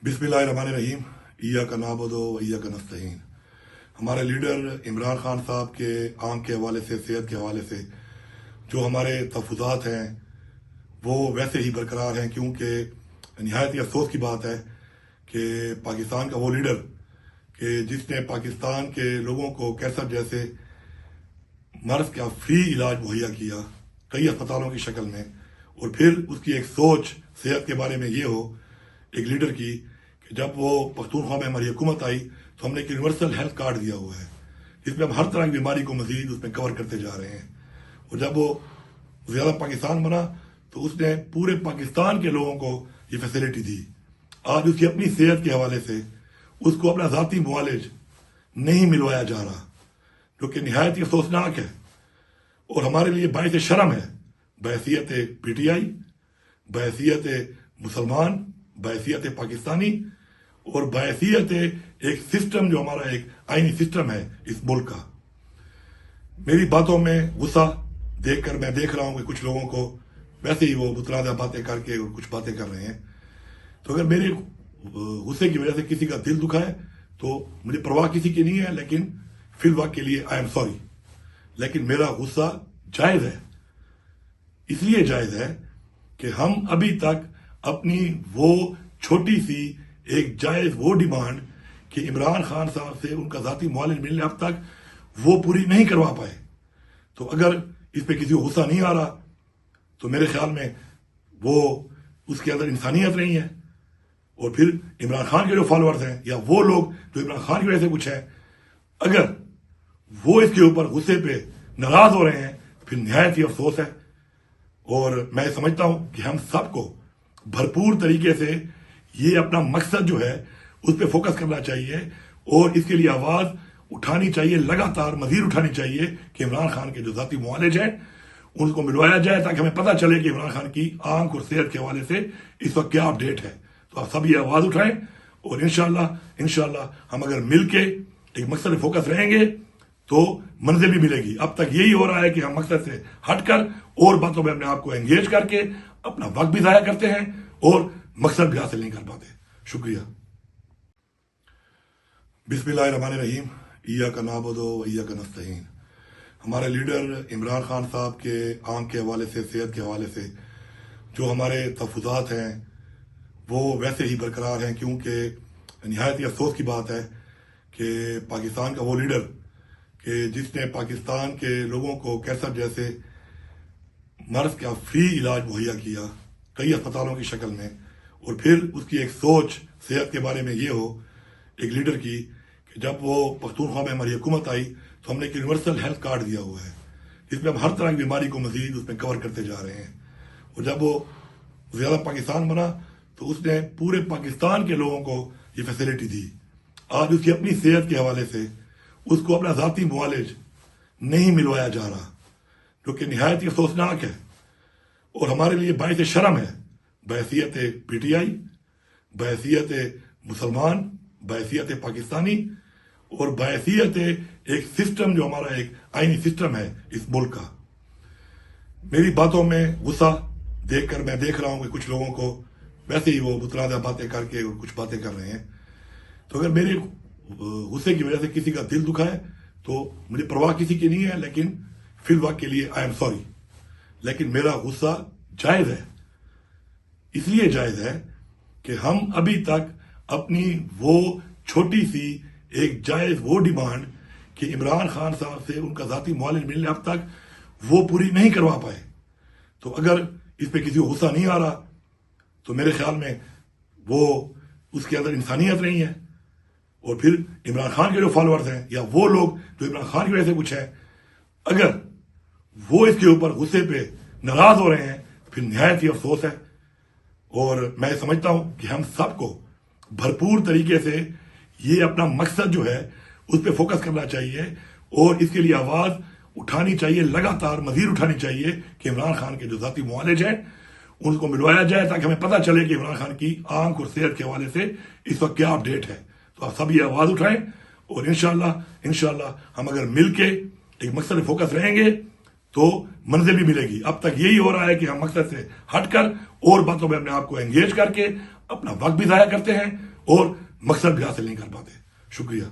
बिस्मिल्लाहिर्रहमानिर्रहीम। इय्याका नअबुदु व इय्याका नस्तईन। हमारे लीडर इमरान खान साहब के आम के हवाले से, सेहत के हवाले से जो हमारे तहफ़्फ़ुज़ात हैं वो वैसे ही बरकरार हैं, क्योंकि निहायत ही अफसोस की बात है कि पाकिस्तान का वो लीडर कि जिसने पाकिस्तान के लोगों को कैंसर जैसे मर्ज़ का फ्री इलाज मुहैया किया कई अस्पतालों की शक्ल में, और फिर उसकी एक सोच सेहत के बारे में ये हो एक लीडर की कि जब वो पख्तूनख्वा में हमारी हुकूमत आई तो हमने एक यूनिवर्सल हेल्थ कार्ड दिया हुआ है जिसमें हम हर तरह की बीमारी को मजीद उसमें कवर करते जा रहे हैं। और जब वो ज़्यादा पाकिस्तान बना तो उसने पूरे पाकिस्तान के लोगों को ये फैसिलिटी दी। आज उसकी अपनी सेहत के हवाले से उसको अपना ज़ाती मुआलिज नहीं मिलवाया जा रहा, जो कि निहायत ही अफसोसनाक है और हमारे लिए बाइस शर्म है। बहसीयत PTI, बहसीयत मुसलमान, बहसीयत पाकिस्तानी और बहसीयत एक सिस्टम जो हमारा एक आईनी सिस्टम है इस मुल्क का। मेरी बातों में गुस्सा देखकर मैं देख रहा हूं कि कुछ लोगों को वैसे ही वो मुतनाज़ा बातें करके और कुछ बातें कर रहे हैं, तो अगर मेरे गुस्से की वजह से किसी का दिल दुखा है तो मुझे परवाह किसी की नहीं है, लेकिन फिलहाल के लिए आई एम सॉरी। लेकिन मेरा गुस्सा जायज़ है, इसलिए जायज़ है कि हम अभी तक अपनी वो छोटी सी एक जायज़ वो डिमांड कि इमरान खान साहब से उनका ज़ाती मुआलिज मिलने अब तक वो पूरी नहीं करवा पाए। तो अगर इस पे किसी को गुस्सा नहीं आ रहा तो मेरे ख्याल में वो उसके अंदर इंसानियत नहीं है। और फिर इमरान खान के जो फॉलोअर्स हैं या वो लोग जो इमरान खान की वजह से कुछ है, अगर वो इसके ऊपर गुस्से पे नाराज हो रहे हैं फिर निहायत ही अफसोस है। और मैं समझता हूं कि हम सबको भरपूर तरीके से ये अपना मकसद जो है उस पर फोकस करना चाहिए और इसके लिए आवाज उठानी चाहिए, लगातार मजीद उठानी चाहिए कि इमरान खान के जो ज़ाती मुआलिज हैं उनको मिलवाया जाए, ताकि हमें पता चले कि इमरान खान की आंख और सेहत के हवाले से इस वक्त क्या अपडेट है। तो आप सब ये आवाज उठाएं और इंशाल्लाह हम अगर मिलके एक मकसद पे फोकस रहेंगे तो मंजिल भी मिलेगी। अब तक यही हो रहा है कि हम मकसद से हटकर और बातों में अपने आप को एंगेज करके अपना वक्त भी ज़ाया करते हैं और मकसद भी हासिल नहीं कर पाते। शुक्रिया। बिस्मिल्लाहिर्रहमानिर्रहीम। इय्याका नअबुदु व इय्याका नस्तईन। हमारे लीडर इमरान खान साहब के आम के हवाले से, सेहत के हवाले से जो हमारे तहफ़्फ़ुज़ात हैं वो वैसे ही बरकरार हैं, क्योंकि निहायत ही अफसोस की बात है कि पाकिस्तान का वो लीडर कि जिसने पाकिस्तान के लोगों को कैंसर जैसे मर्ज़ का फ्री इलाज मुहैया किया कई अस्पतालों की शक्ल में, और फिर उसकी एक सोच सेहत के बारे में ये हो एक लीडर की कि जब वो पख्तूनख्वा में हमारी हुकूमत आई तो हमने एक यूनिवर्सल हेल्थ कार्ड दिया हुआ है जिसमें हम हर तरह की बीमारी को मजीद उसमें कवर करते जा रहे हैं। और जब वो ज़्यादा पाकिस्तान बना तो उसने पूरे पाकिस्तान के लोगों को ये फैसिलिटी दी। आज उसकी अपनी सेहत के हवाले से उसको अपना ज़ाती मुआलिज नहीं मिलवाया जा रहा, जो कि निहायत ही अफसोसनाक है और हमारे लिए बाइस शर्म है। बहसीयत PTI, बहसीयत मुसलमान, बहसीयत पाकिस्तानी और बहसीयत एक सिस्टम जो हमारा एक आईनी सिस्टम है इस मुल्क का। मेरी बातों में गुस्सा देखकर मैं देख रहा हूं कि कुछ लोगों को वैसे ही वो मुतनाज़ा बातें करके और कुछ बातें कर रहे हैं, तो अगर मेरे गुस्से की वजह से किसी का दिल दुखा है तो मुझे परवाह किसी की नहीं है, लेकिन फिलहाल के लिए आई एम सॉरी। लेकिन मेरा गुस्सा जायज़ है, इसलिए जायज़ है कि हम अभी तक अपनी वो छोटी सी एक जायज़ वो डिमांड कि इमरान खान साहब से उनका ज़ाती मुआलिज मिलने अब तक वो पूरी नहीं करवा पाए। तो अगर इस पे किसी को गुस्सा नहीं आ रहा तो मेरे ख्याल में वो उसके अंदर इंसानियत नहीं है। और फिर इमरान खान के जो फॉलोअर्स हैं या वो लोग जो इमरान खान की वजह से कुछ है, अगर वो इसके ऊपर गुस्से पे नाराज हो रहे हैं फिर निहायत ही अफसोस है। और मैं समझता हूं कि हम सबको भरपूर तरीके से ये अपना मकसद जो है उस पर फोकस करना चाहिए और इसके लिए आवाज उठानी चाहिए, लगातार मजीद उठानी चाहिए कि इमरान खान के जो ज़ाती मुआलिज हैं उनको मिलवाया जाए, ताकि हमें पता चले कि इमरान खान की आंख और सेहत के हवाले से इस वक्त क्या अपडेट है। तो आप सब ये आवाज उठाएं और इंशाल्लाह हम अगर मिलके एक मकसद पे फोकस रहेंगे तो मंजिल भी मिलेगी। अब तक यही हो रहा है कि हम मकसद से हटकर और बातों में अपने आप को एंगेज करके اپنا وقت بھی ضائع کرتے ہیں اور مقصد بھی حاصل نہیں کر پاتے. شکریہ.